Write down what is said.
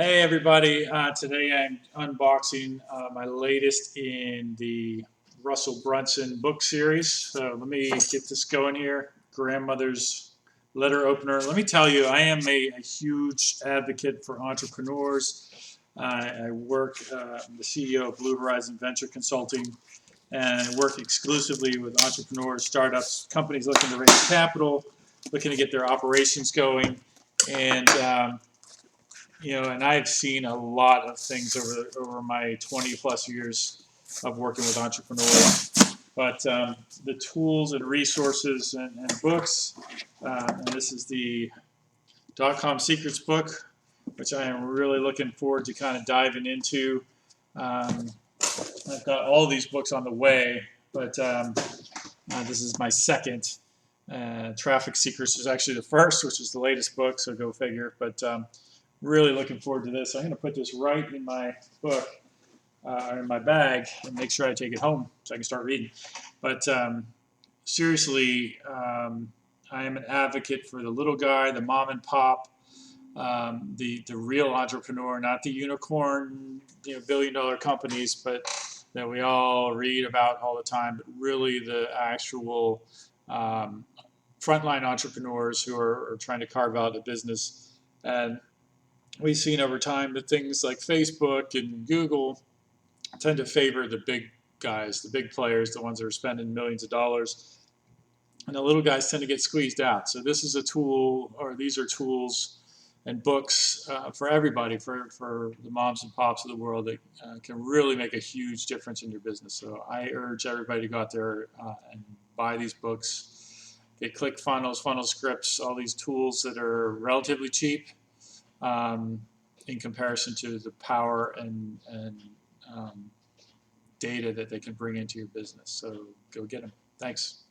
Hey everybody, today I'm unboxing my latest in the Russell Brunson book series. So let me get this going here. Grandmother's letter opener. Let me tell you, I am a huge advocate for entrepreneurs. I work, I'm the CEO of Blue Horizon Venture Consulting, and I work exclusively with entrepreneurs, startups, companies looking to raise capital, looking to get their operations going. And I've seen a lot of things over my 20 plus years of working with entrepreneurs. But the tools and resources and books, and this is the .com Secrets book, which I am really looking forward to kind of diving into. Um, I've got all these books on the way, but this is my second. Traffic Secrets is actually the first, which is the latest book, so go figure. But really looking forward to this. I'm going to put this right in my book, in my bag, and make sure I take it home so I can start reading. But seriously, I am an advocate for the little guy, the mom and pop, the real entrepreneur, not the unicorn, billion-dollar companies, but that we all read about all the time, but really the actual frontline entrepreneurs who are trying to carve out a business. And we've seen over time that things like Facebook and Google tend to favor the big guys, the big players, the ones that are spending millions of dollars, and the little guys tend to get squeezed out. So this is a tool, or these are tools and books for everybody, for the moms and pops of the world that can really make a huge difference in your business. So I urge everybody to go out there and buy these books, get ClickFunnels, Funnel Scripts, all these tools that are relatively cheap in comparison to the power and um, data that they can bring into your business. So go get them. Thanks.